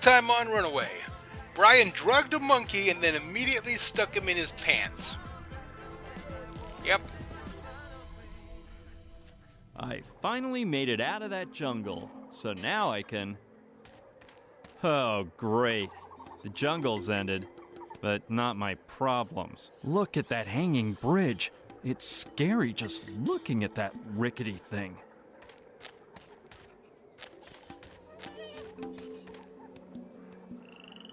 time on Runaway. Brian drugged a monkey and then immediately stuck him in his pants. Yep. I finally made it out of that jungle, so now I can... Oh, great. The jungle's ended, but not my problems. Look at that hanging bridge. It's scary just looking at that rickety thing.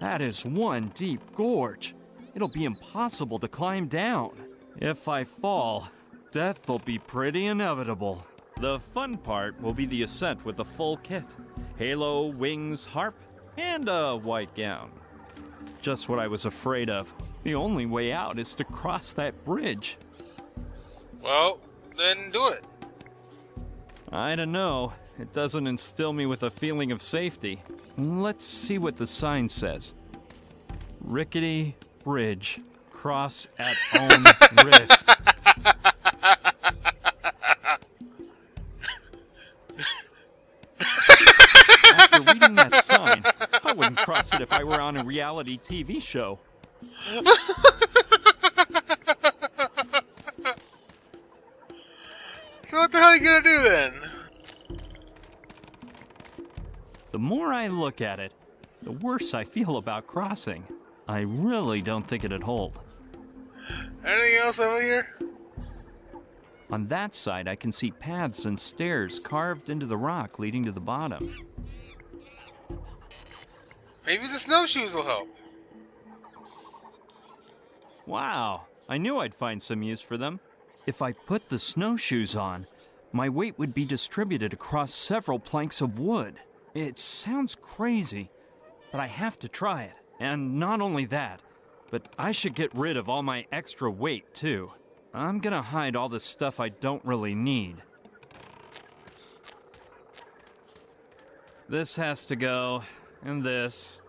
That is one deep gorge. It'll be impossible to climb down. If I fall, death will be pretty inevitable. The fun part will be the ascent with the full kit. Halo, wings, harp, and a white gown. Just what I was afraid of. The only way out is to cross that bridge. Well, then do it. I don't know. It doesn't instill me with a feeling of safety. Let's see what the sign says. Rickety bridge. Cross at own risk. After reading that sign, I wouldn't cross it if I were on a reality TV show. So what the hell are you gonna do then? The more I look at it, the worse I feel about crossing. I really don't think it'd hold. Anything else over here? On that side, I can see paths and stairs carved into the rock leading to the bottom. Maybe the snowshoes will help. Wow, I knew I'd find some use for them. If I put the snowshoes on, my weight would be distributed across several planks of wood. It sounds crazy, but I have to try it. And not only that, but I should get rid of all my extra weight, too. I'm gonna hide all the stuff I don't really need. This has to go, and this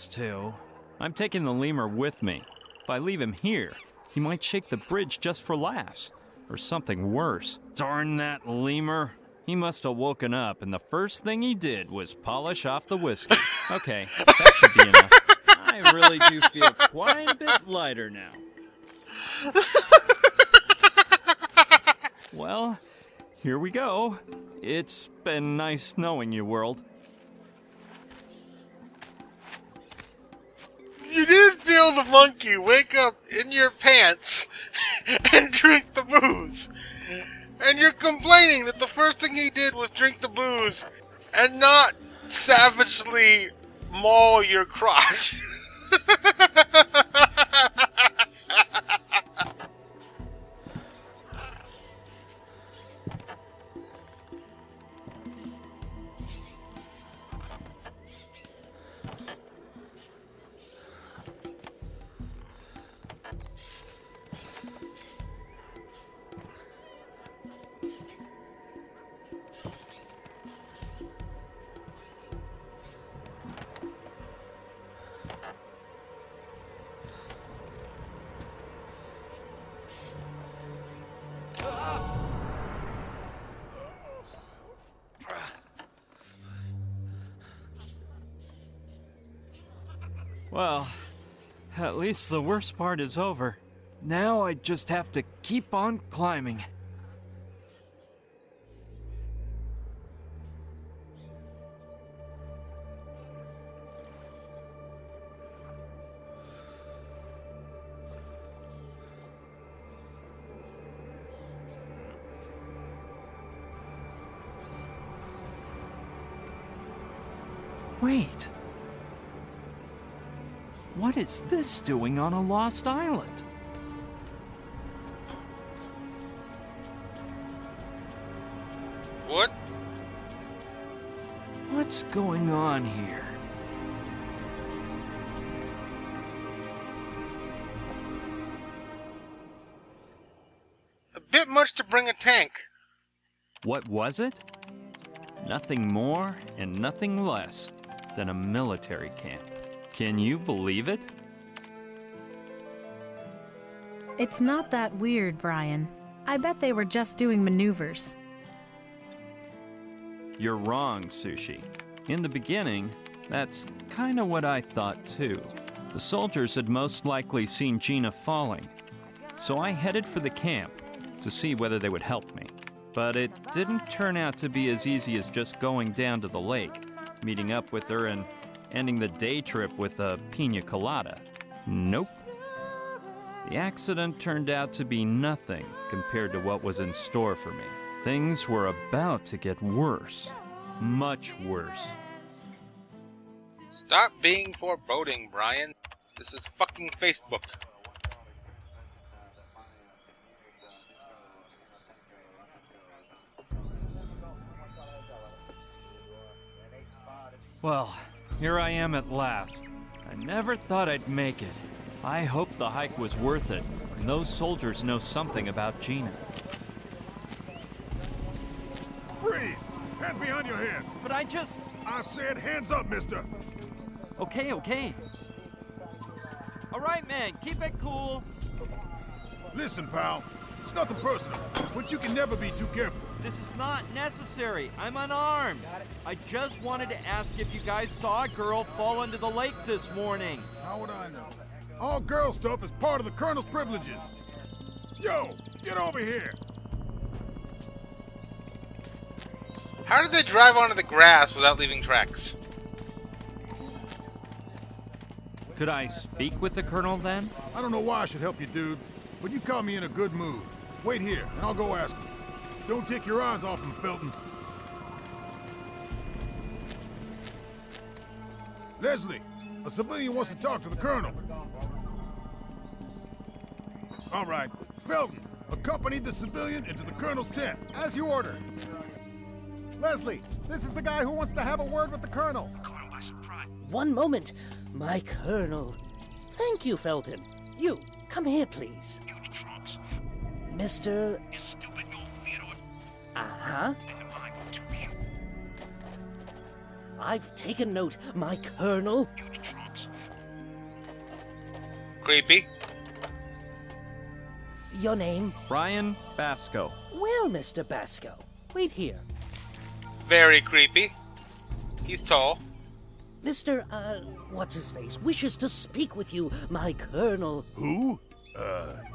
too. I'm taking the lemur with me. If I leave him here, he might shake the bridge just for laughs, or something worse. Darn that lemur. He must have woken up, and the first thing he did was polish off the whiskey. Okay, that should be enough. I really do feel quite a bit lighter now. Well, here we go. It's been nice knowing you, world. You did feel the monkey wake up in your pants and drink the booze. And you're complaining that the first thing he did was drink the booze and not savagely maul your crotch. Well, at least the worst part is over. Now I just have to keep on climbing. Wait. What is this doing on a lost island? What? What's going on here? A bit much to bring a tank. What was it? Nothing more and nothing less than a military camp. Can you believe it? It's not that weird, Brian. I bet they were just doing maneuvers. You're wrong, Sushi. In the beginning, That's kind of what I thought too. The soldiers had most likely seen Gina falling, so I headed for the camp to see whether they would help me. But it didn't turn out to be as easy as just going down to the lake, meeting up with her, and ending the day trip with a pina colada. Nope. The accident turned out to be nothing compared to what was in store for me. Things were about to get worse. Much worse. Stop being foreboding, Brian. This is fucking Facebook. Well, here I am at last. I never thought I'd make it. I hoped the hike was worth it, and those soldiers know something about Gina. Freeze! Hands behind your head! But I said hands up, mister! Okay. All right, man, keep it cool. Listen, pal, it's nothing personal, but you can never be too careful. This is not necessary. I'm unarmed. I just wanted to ask if you guys saw a girl fall into the lake this morning. How would I know? All girl stuff is part of the Colonel's privileges. Yo, get over here! How did they drive onto the grass without leaving tracks? Could I speak with the Colonel then? I don't know why I should help you, dude, but you caught me in a good mood. Wait here, and I'll go ask him. Don't take your eyes off him, Felton. Leslie, a civilian wants to talk to the Colonel. All right, Felton, accompany the civilian into the Colonel's tent. As you order. Leslie, this is the guy who wants to have a word with the Colonel. One moment, my Colonel. Thank you, Felton. You, come here, please. Mr. Uh-huh. I've taken note, my Colonel. Creepy. Your name? Brian Basco. Well, Mr. Basco, wait here. Very creepy. He's tall. Mr. What's-his-face wishes to speak with you, my Colonel. Who?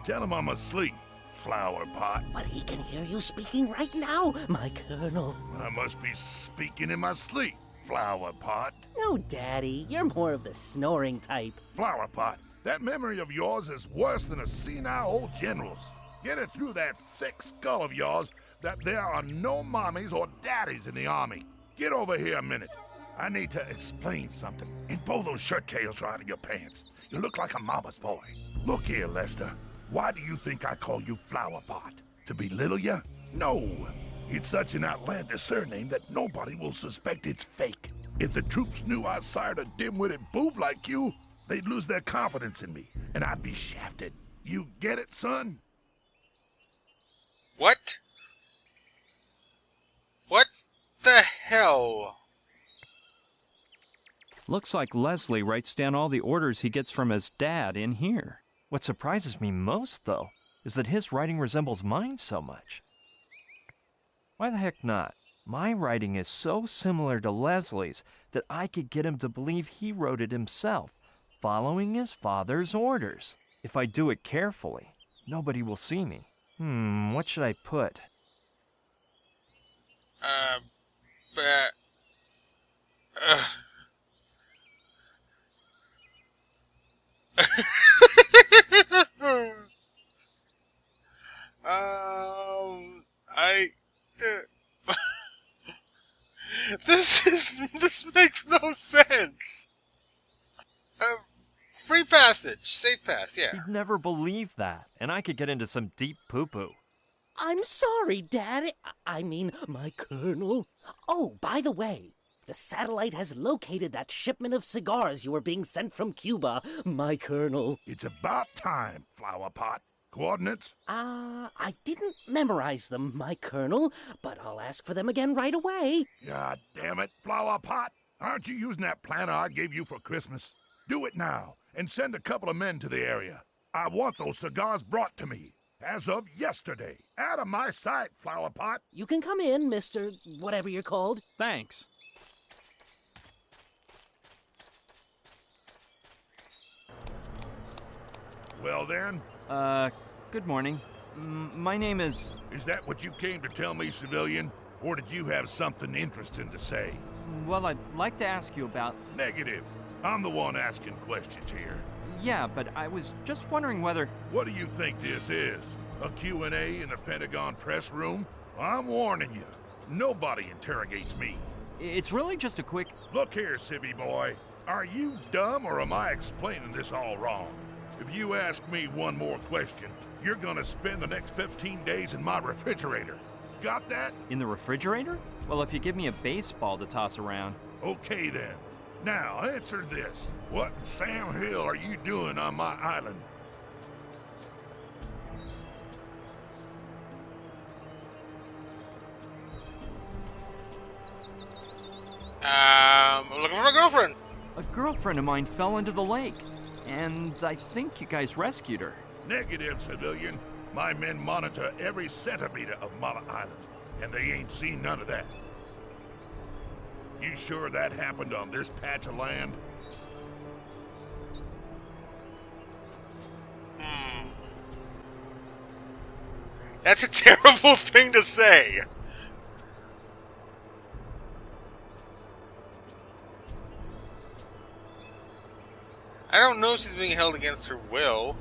Tell him I'm asleep, flower pot. But he can hear you speaking right now, my Colonel. I must be speaking in my sleep, flower pot. No, Daddy, you're more of the snoring type. Flower pot, that memory of yours is worse than a senile old general's. Get it through that thick skull of yours that there are no mommies or daddies in the army. Get over here a minute. I need to explain something. And pull those shirt tails right out of your pants. You look like a mama's boy. Look here, Lester. Why do you think I call you Flower Pot? To belittle you? No. It's such an outlandish surname that nobody will suspect it's fake. If the troops knew I sired a dim-witted boob like you, they'd lose their confidence in me, and I'd be shafted. You get it, son? What? What the hell? Looks like Leslie writes down all the orders he gets from his dad in here. What surprises me most, though, is that his writing resembles mine so much. Why the heck not? My writing is so similar to Leslie's that I could get him to believe he wrote it himself, following his father's orders. If I do it carefully, nobody will see me. What should I put? This makes no sense. Free passage, safe pass, yeah. You'd never believe that, and I could get into some deep poo-poo. I'm sorry, Dad. I mean, my Colonel. Oh, by the way, the satellite has located that shipment of cigars you were being sent from Cuba, my Colonel. It's about time, Flower Pot. Coordinates? I didn't memorize them, my Colonel, but I'll ask for them again right away. God damn it, Flower Pot. Aren't you using that planner I gave you for Christmas? Do it now, and send a couple of men to the area. I want those cigars brought to me, as of yesterday. Out of my sight, Flower Pot. You can come in, Mr. Whatever you're called. Thanks. Well then, Good morning. My name is... is that what you came to tell me, civilian? Or did you have something interesting to say? Well, I'd like to ask you about... Negative. I'm the one asking questions here. Yeah, but I was just wondering whether... What do you think this is? A Q&A in the Pentagon press room? I'm warning you. Nobody interrogates me. It's really just a quick... Look here, civvy boy. Are you dumb or am I explaining this all wrong? If you ask me one more question, you're gonna spend the next 15 days in my refrigerator. Got that? In the refrigerator? Well, if you give me a baseball to toss around... Okay then. Now, answer this. What in Sam Hill are you doing on my island? I'm looking for my girlfriend. A girlfriend of mine fell into the lake, and I think you guys rescued her. Negative, civilian. My men monitor every centimeter of Mala Island, and they ain't seen none of that. You sure that happened on this patch of land? That's a terrible thing to say. I don't know if she's being held against her will.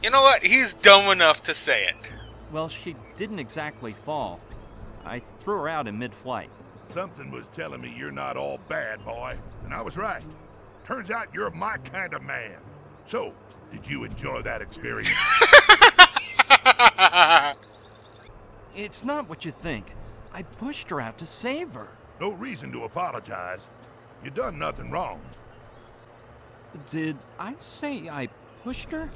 You know what? He's dumb enough to say it. Well, she didn't exactly fall. I threw her out in mid-flight. Something was telling me you're not all bad, boy, and I was right. Turns out you're my kind of man. So, did you enjoy that experience? It's not what you think. I pushed her out to save her. No reason to apologize. You done nothing wrong. Did I say I pushed her?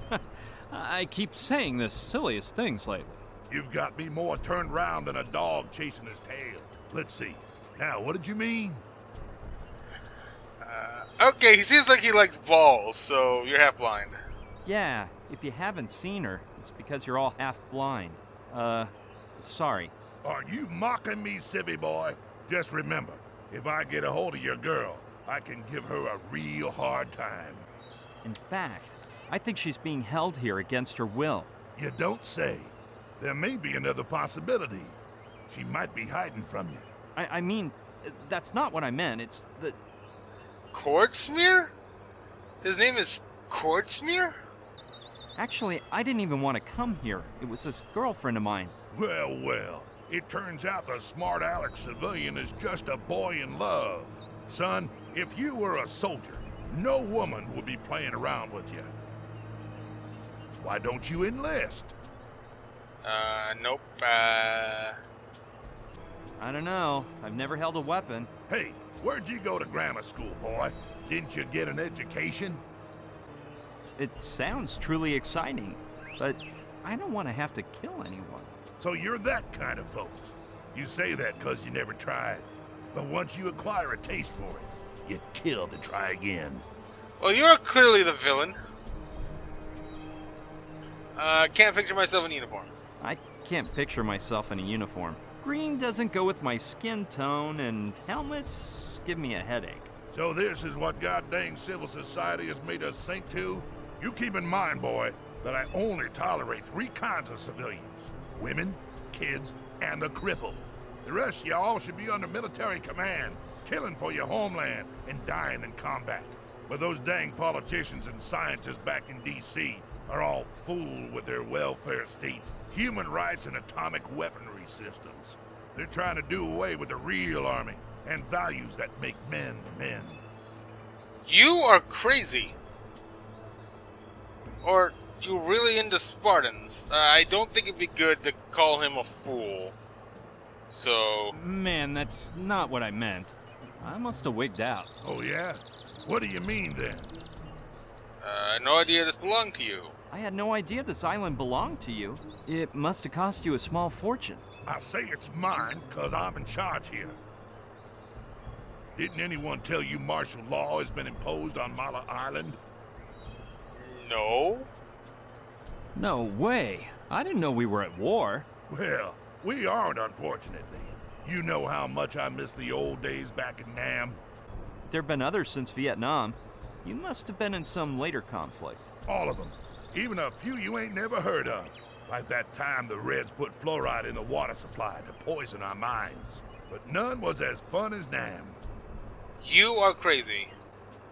I keep saying the silliest things lately. You've got me more turned round than a dog chasing his tail. Let's see. Now, what did you mean? Okay, he seems like he likes balls, so you're half blind. Yeah, if you haven't seen her, it's because you're all half blind. Sorry. Are you mocking me, civvy boy? Just remember, if I get a hold of your girl, I can give her a real hard time. In fact, I think she's being held here against her will. You don't say. There may be another possibility. She might be hiding from you. I mean, that's not what I meant. It's the... Cord Smear? His name is Cord Smear? Actually, I didn't even want to come here. It was this girlfriend of mine. Well, well. It turns out the smart Alex civilian is just a boy in love. Son, if you were a soldier, no woman would be playing around with you. Why don't you enlist? Nope. I don't know. I've never held a weapon. Hey, where'd you go to grammar school, boy? Didn't you get an education? It sounds truly exciting, but I don't want to have to kill anyone. So you're that kind of folks. You say that because you never tried. But once you acquire a taste for it, you kill to try again. Well, you're clearly the villain. Can't picture myself in uniform. I can't picture myself in a uniform. Green doesn't go with my skin tone, and helmets give me a headache. So this is what goddamn civil society has made us sink to? You keep in mind, boy, that I only tolerate 3 kinds of civilians. Women, kids, and the crippled. The rest of y'all should be under military command, killing for your homeland and dying in combat. But those dang politicians and scientists back in D.C. are all fooled with their welfare state, human rights, and atomic weaponry systems. They're trying to do away with the real army and values that make men men. You are crazy. Or you really into Spartans. I don't think it'd be good to call him a fool. So... Man, that's not what I meant. I must have wigged out. Oh yeah? What do you mean then? No idea this belonged to you. I had no idea this island belonged to you. It must have cost you a small fortune. I say it's mine because I'm in charge here. Didn't anyone tell you martial law has been imposed on Mala Island? No. No way. I didn't know we were at war. Well, we aren't, unfortunately. You know how much I miss the old days back in Nam. there've been others since Vietnam. You must have been in some later conflict. All of them. Even a few you ain't never heard of. Like that time the Reds put fluoride in the water supply to poison our minds. But none was as fun as Nam. You are crazy.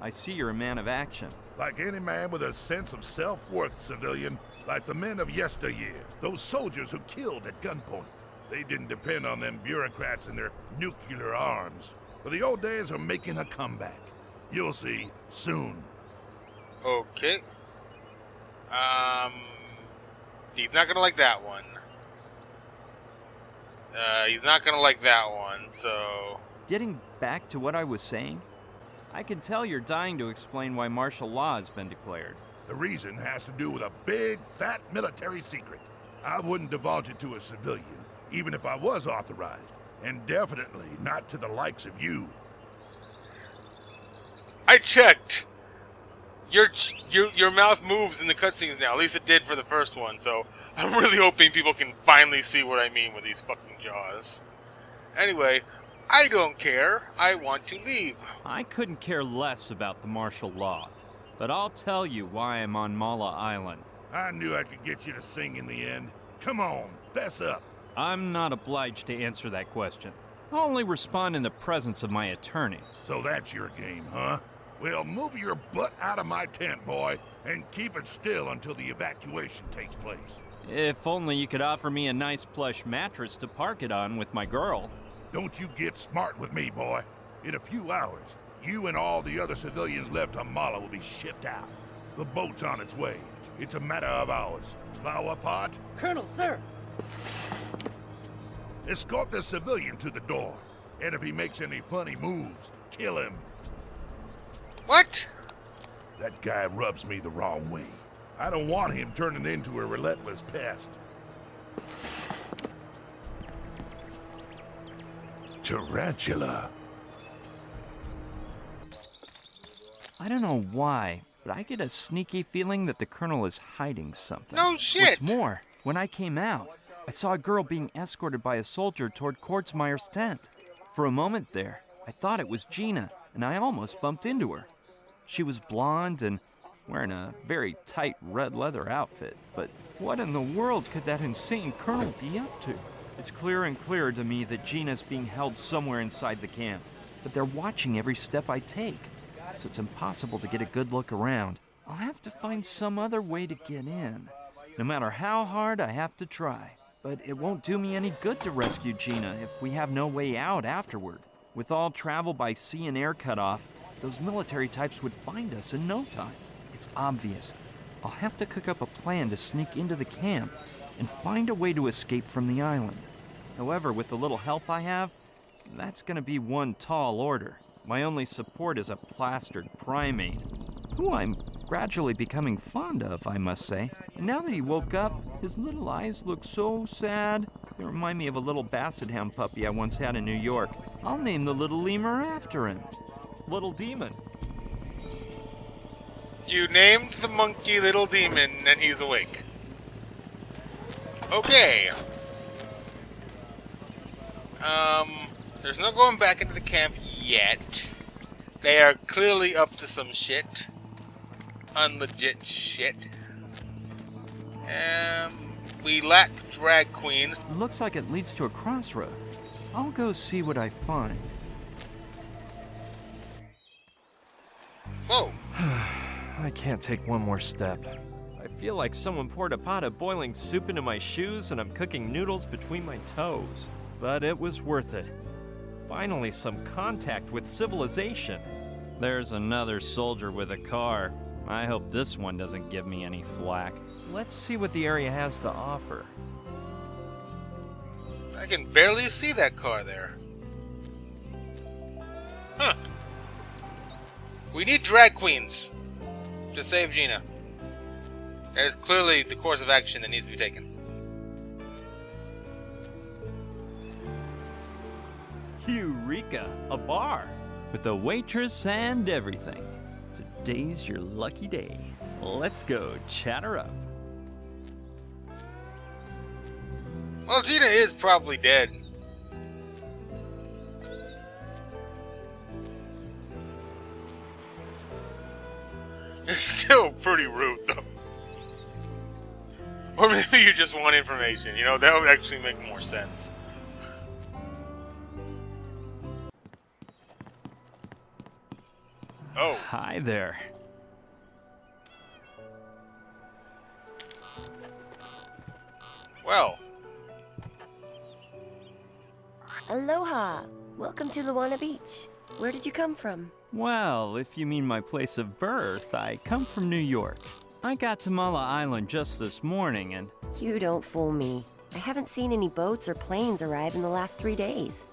I see you're a man of action. Like any man with a sense of self-worth, civilian. Like the men of yesteryear. Those soldiers who killed at gunpoint. They didn't depend on them bureaucrats and their nuclear arms. But the old days are making a comeback. You'll see, soon. Okay. He's not gonna like that one. He's not gonna like that one, so... Getting back to what I was saying, I can tell you're dying to explain why martial law has been declared. The reason has to do with a big, fat military secret. I wouldn't divulge it to a civilian, even if I was authorized. And definitely not to the likes of you. I checked! Your mouth moves in the cutscenes now. At least it did for the first one, so I'm really hoping people can finally see what I mean with these fucking jaws. Anyway, I don't care. I want to leave. I couldn't care less about the martial law, but I'll tell you why I'm on Mala Island. I knew I could get you to sing in the end. Come on, fess up. I'm not obliged to answer that question. I'll only respond in the presence of my attorney. So that's your game, huh? Well, move your butt out of my tent, boy, and keep it still until the evacuation takes place. If only you could offer me a nice plush mattress to park it on with my girl. Don't you get smart with me, boy. In a few hours, you and all the other civilians left on Mala will be shipped out. The boat's on its way. It's a matter of hours. Flower pot? Colonel, sir! Escort the civilian to the door. And if he makes any funny moves, kill him. What? That guy rubs me the wrong way. I don't want him turning into a relentless pest. Tarantula. I don't know why, but I get a sneaky feeling that the Colonel is hiding something. No shit! What's more, when I came out, I saw a girl being escorted by a soldier toward Kordsmeyer's tent. For a moment there, I thought it was Gina, and I almost bumped into her. She was blonde and wearing a very tight red leather outfit, but what in the world could that insane colonel be up to? It's clearer and clearer to me that Gina's being held somewhere inside the camp, but they're watching every step I take, so it's impossible to get a good look around. I'll have to find some other way to get in, no matter how hard I have to try. But it won't do me any good to rescue Gina if we have no way out afterward. With all travel by sea and air cut off, those military types would find us in no time. It's obvious. I'll have to cook up a plan to sneak into the camp and find a way to escape from the island. However, with the little help I have, that's gonna be one tall order. My only support is a plastered primate, who I'm gradually becoming fond of, I must say. And now that he woke up, his little eyes look so sad. They remind me of a little basset hound puppy I once had in New York. I'll name the little lemur after him. Little Demon. You named the monkey Little Demon, and he's awake. Okay. There's no going back into the camp yet. They are clearly up to some shit. Unlegit shit. We lack drag queens. Looks like it leads to a crossroad. I'll go see what I find. Whoa. I can't take one more step. I feel like someone poured a pot of boiling soup into my shoes and I'm cooking noodles between my toes. But it was worth it. Finally, some contact with civilization. There's another soldier with a car. I hope this one doesn't give me any flack. Let's see what the area has to offer. I can barely see that car there. Huh. We need drag queens to save Gina. That is clearly the course of action that needs to be taken. Eureka, a bar with a waitress and everything. Today's your lucky day. Let's go chat her up. Well, Gina is probably dead. still pretty rude, though. Or maybe you just want information, you know? That would actually make more sense. Oh. Hi there. Well. Aloha! Welcome to Luana Beach. Where did you come from? Well, if you mean my place of birth, I come from New York. I got to Mala Island just this morning and... You don't fool me. I haven't seen any boats or planes arrive in the last 3 days.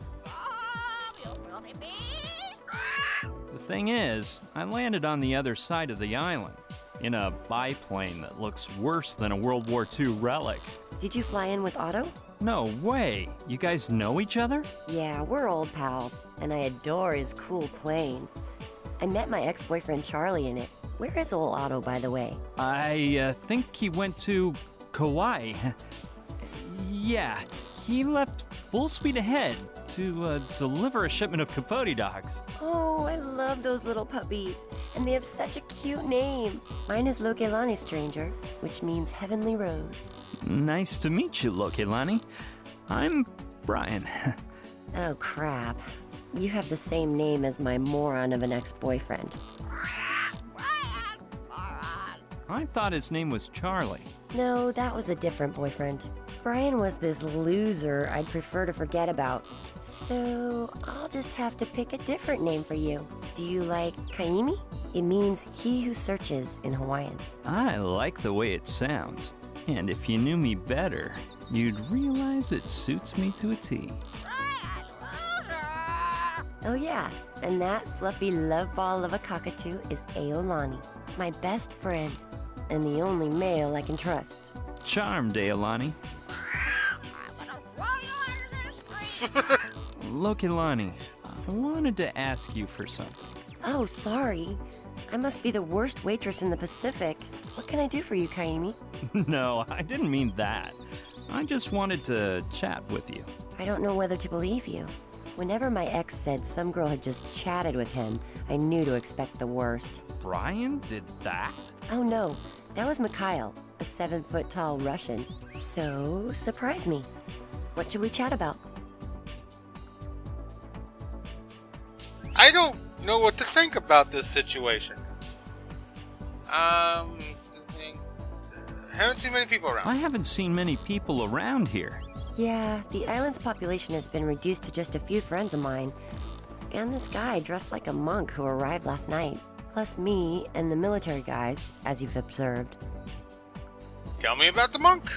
The thing is, I landed on the other side of the island, in a biplane that looks worse than a World War II relic. Did you fly in with Otto? No way! You guys know each other? Yeah, we're old pals, and I adore his cool plane. I met my ex-boyfriend Charlie in it. Where is old Otto, by the way? I think he went to Kauai. Yeah, he left full speed ahead to deliver a shipment of Capote dogs. Oh, I love those little puppies, and they have such a cute name. Mine is Lokelani, stranger, which means heavenly rose. Nice to meet you, Lokelani. I'm Brian. Oh, crap. You have the same name as my moron of an ex-boyfriend. I thought his name was Charlie. No, that was a different boyfriend. Brian was this loser I'd prefer to forget about. So I'll just have to pick a different name for you. Do you like Kaimi? It means he who searches in Hawaiian. I like the way it sounds. And if you knew me better, you'd realize it suits me to a T. Oh yeah, and that fluffy love ball of a cockatoo is Aolani, my best friend, and the only male I can trust. Charmed, Aolani. Lokelani, I wanted to ask you for something. Oh, sorry. I must be the worst waitress in the Pacific. What can I do for you, Kaimi? No, I didn't mean that. I just wanted to chat with you. I don't know whether to believe you. Whenever my ex said some girl had just chatted with him, I knew to expect the worst. Brian did that? Oh no, that was Mikhail, a 7-foot-tall Russian. So, surprise me. What should we chat about? I don't know what to think about this situation. Haven't seen many people around. I haven't seen many people around here. Yeah, the island's population has been reduced to just a few friends of mine. And this guy dressed like a monk who arrived last night. Plus me and the military guys, as you've observed. Tell me about the monk.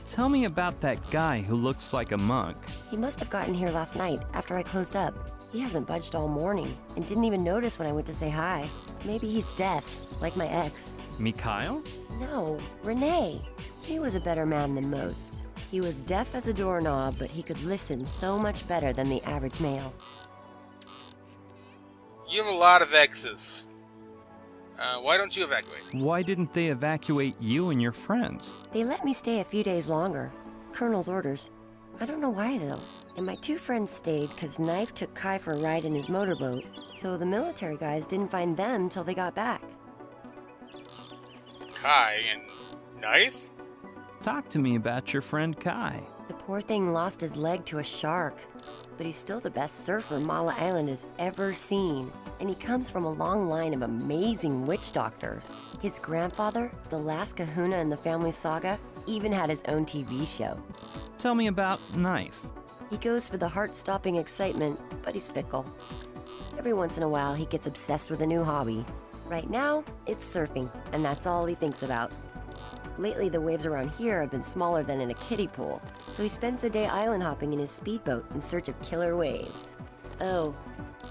Tell me about that guy who looks like a monk. He must have gotten here last night after I closed up. He hasn't budged all morning and didn't even notice when I went to say hi. Maybe he's deaf, like my ex. Mikhail? No, Renee. He was a better man than most. He was deaf as a doorknob, but he could listen so much better than the average male. You have a lot of exes. Why don't you evacuate? Why didn't they evacuate you and your friends? They let me stay a few days longer. Colonel's orders. I don't know why, though. And my two friends stayed because Knife took Kai for a ride in his motorboat, so the military guys didn't find them till they got back. Kai and Knife? Talk to me about your friend Kai. The poor thing lost his leg to a shark, but he's still the best surfer Mala Island has ever seen. And he comes from a long line of amazing witch doctors. His grandfather, the last kahuna in the family saga, even had his own TV show. Tell me about Knife. He goes for the heart-stopping excitement, but he's fickle. Every once in a while, he gets obsessed with a new hobby. Right now, it's surfing, and that's all he thinks about. Lately, the waves around here have been smaller than in a kiddie pool, so he spends the day island hopping in his speedboat in search of killer waves. Oh,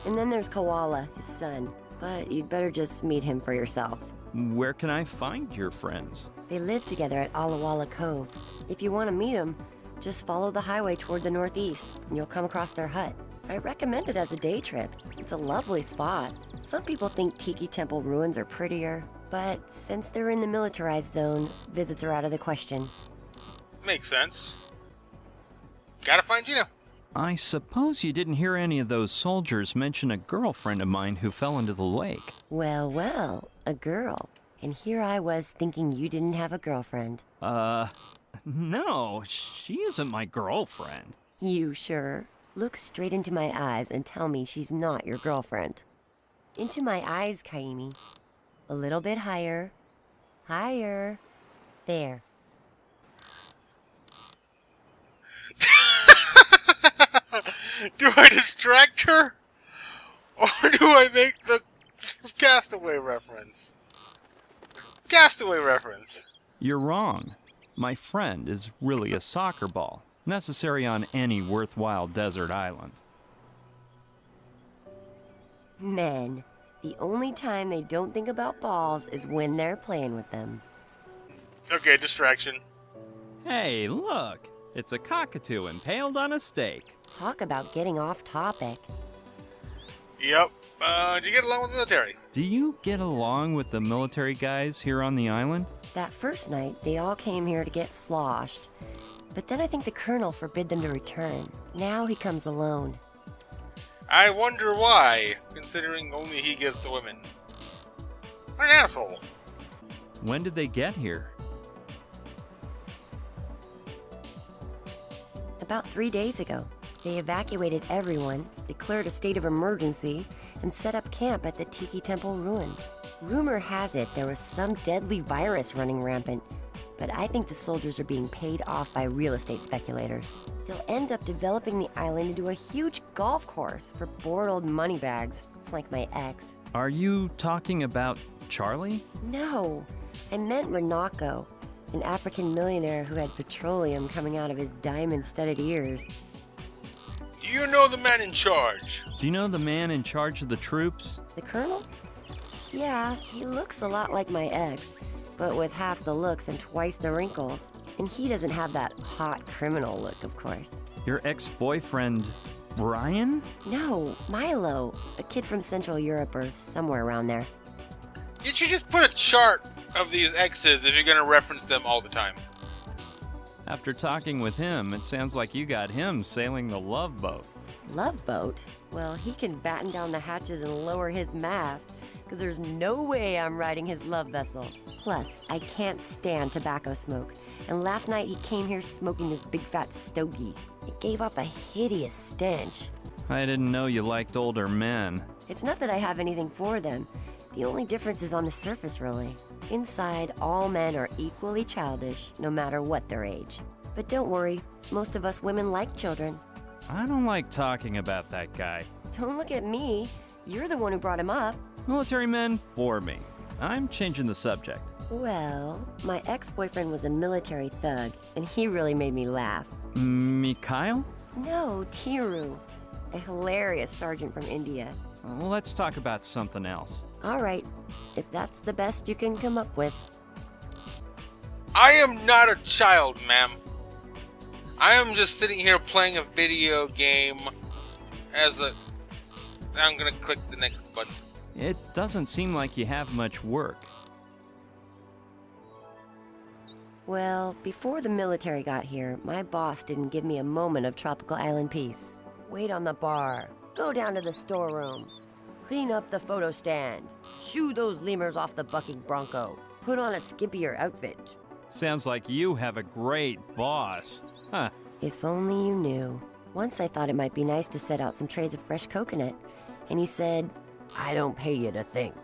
and then there's Koala, his son, but you'd better just meet him for yourself. Where can I find your friends? They live together at Ala Cove. If you want to meet them, just follow the highway toward the northeast, and you'll come across their hut. I recommend it as a day trip. It's a lovely spot. Some people think Tiki Temple ruins are prettier, but since they're in the militarized zone, visits are out of the question. Makes sense. Gotta find Gina. I suppose you didn't hear any of those soldiers mention a girlfriend of mine who fell into the lake. Well, a girl. And here I was thinking you didn't have a girlfriend. No, she isn't my girlfriend. You sure? Look straight into my eyes and tell me she's not your girlfriend. Into my eyes, Kaimi. A little bit higher. Higher. There. Do I distract her? Or do I make the castaway reference? Castaway reference. You're wrong. My friend is really a soccer ball, necessary on any worthwhile desert island. Men, the only time they don't think about balls is when they're playing with them. Okay, distraction. Hey, look! It's a cockatoo impaled on a stake. Talk about getting off topic. Yep. Do you get along with the military? Do you get along with the military guys here on the island? That first night, they all came here to get sloshed. But then I think the colonel forbid them to return. Now he comes alone. I wonder why, considering only he gets the women. What an asshole. When did they get here? About 3 days ago, they evacuated everyone, declared a state of emergency, and set up camp at the Tiki Temple ruins. Rumor has it there was some deadly virus running rampant, but I think the soldiers are being paid off by real estate speculators. They'll end up developing the island into a huge golf course for bored old moneybags, like my ex. Are you talking about Charlie? No, I meant Renako, an African millionaire who had petroleum coming out of his diamond-studded ears. Do you know the man in charge? Do you know the man in charge of the troops? The colonel? Yeah, he looks a lot like my ex, but with half the looks and twice the wrinkles. And he doesn't have that hot criminal look, of course. Your ex-boyfriend, Brian? No, Milo, a kid from Central Europe or somewhere around there. You should just put a chart of these exes if you're going to reference them all the time. After talking with him, it sounds like you got him sailing the Love Boat. Love boat? Well, he can batten down the hatches and lower his mast, because there's no way I'm riding his love vessel. Plus, I can't stand tobacco smoke, and last night he came here smoking this big fat stogie. It gave off a hideous stench. I didn't know you liked older men. It's not that I have anything for them. The only difference is on the surface, really. Inside, all men are equally childish, no matter what their age. But don't worry, most of us women like children. I don't like talking about that guy. Don't look at me. You're the one who brought him up. Military men bore me. I'm changing the subject. Well, my ex-boyfriend was a military thug, and he really made me laugh. Mikhail? No, Tiru, a hilarious sergeant from India. Let's talk about something else. All right, if that's the best you can come up with. I am not a child, ma'am. I am just sitting here playing a video game I'm gonna click the next button. It doesn't seem like you have much work. Well, before the military got here, my boss didn't give me a moment of tropical island peace. Wait on the bar. Go down to the storeroom. Clean up the photo stand. Shoo those lemurs off the bucking bronco. Put on a skimpier outfit. Sounds like you have a great boss. Huh. If only you knew. Once I thought it might be nice to set out some trays of fresh coconut, and he said, "I don't pay you to think."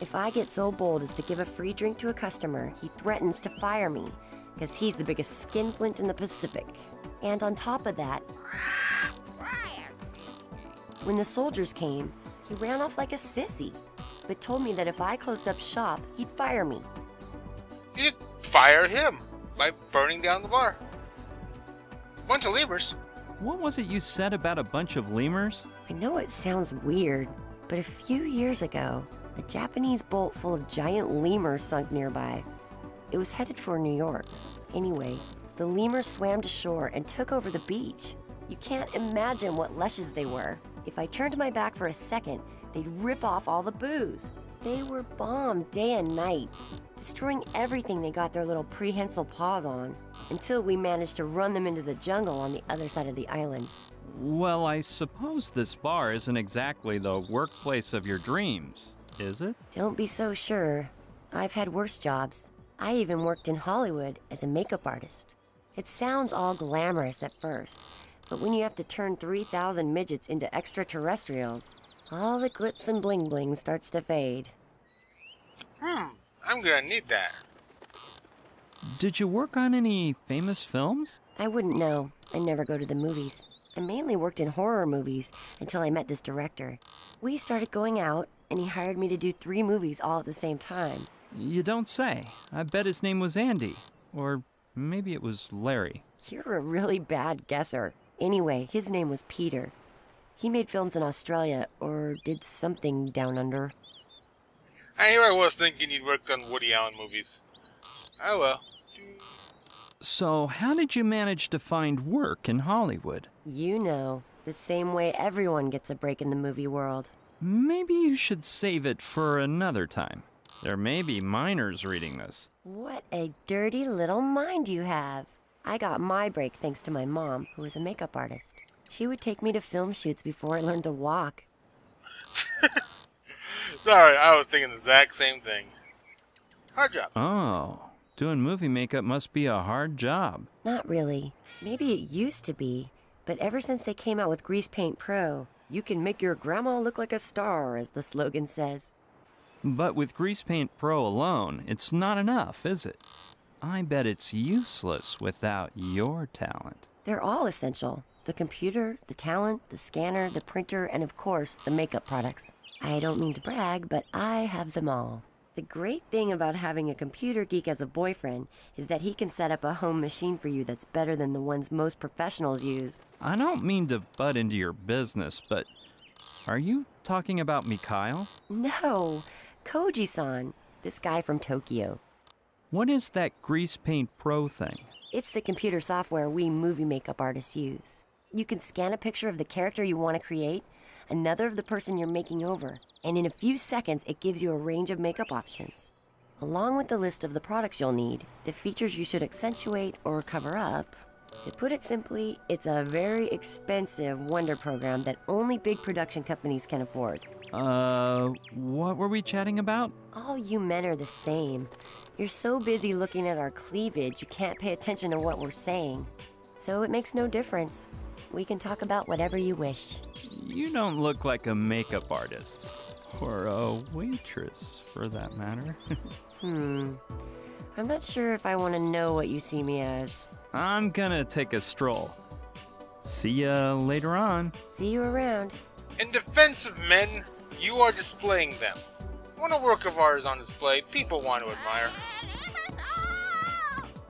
If I get so bold as to give a free drink to a customer, he threatens to fire me, because he's the biggest skinflint in the Pacific. And on top of that, when the soldiers came, he ran off like a sissy, but told me that if I closed up shop, he'd fire me. You just fire him by burning down the bar. Bunch of lemurs. What was it you said about a bunch of lemurs? I know it sounds weird, but a few years ago, a Japanese boat full of giant lemurs sunk nearby. It was headed for New York. Anyway, the lemurs swam to shore and took over the beach. You can't imagine what lushes they were. If I turned my back for a second, they'd rip off all the booze. They were bombed day and night, destroying everything they got their little prehensile paws on, until we managed to run them into the jungle on the other side of the island. Well, I suppose this bar isn't exactly the workplace of your dreams, is it? Don't be so sure. I've had worse jobs. I even worked in Hollywood as a makeup artist. It sounds all glamorous at first, but when you have to turn 3,000 midgets into extraterrestrials, all the glitz and bling bling starts to fade. I'm gonna need that. Did you work on any famous films? I wouldn't know. I never go to the movies. I mainly worked in horror movies until I met this director. We started going out, and he hired me to do 3 movies all at the same time. You don't say. I bet his name was Andy. Or maybe it was Larry. You're a really bad guesser. Anyway, his name was Peter. He made films in Australia, or did something down under. Here I was thinking you'd worked on Woody Allen movies. Oh well. So, how did you manage to find work in Hollywood? You know, the same way everyone gets a break in the movie world. Maybe you should save it for another time. There may be minors reading this. What a dirty little mind you have. I got my break thanks to my mom, who was a makeup artist. She would take me to film shoots before I learned to walk. Sorry, I was thinking the exact same thing. Hard job. Oh, doing movie makeup must be a hard job. Not really. Maybe it used to be, but ever since they came out with Grease Paint Pro, you can make your grandma look like a star, as the slogan says. But with Grease Paint Pro alone, it's not enough, is it? I bet it's useless without your talent. They're all essential. The computer, the talent, the scanner, the printer, and of course, the makeup products. I don't mean to brag, but I have them all. The great thing about having a computer geek as a boyfriend is that he can set up a home machine for you that's better than the ones most professionals use. I don't mean to butt into your business, but are you talking about Mikhail? No, Koji-san, this guy from Tokyo. What is that Grease Paint Pro thing? It's the computer software we movie makeup artists use. You can scan a picture of the character you want to create, another of the person you're making over, and in a few seconds it gives you a range of makeup options. Along with the list of the products you'll need, the features you should accentuate or cover up. To put it simply, it's a very expensive wonder program that only big production companies can afford. What were we chatting about? All you men are the same. You're so busy looking at our cleavage you can't pay attention to what we're saying. So it makes no difference. We can talk about whatever you wish. You don't look like a makeup artist. Or a waitress, for that matter. I'm not sure if I want to know what you see me as. I'm gonna take a stroll. See ya later on. See you around. In defense of men, you are displaying them. When a work of art is on display, people want to admire.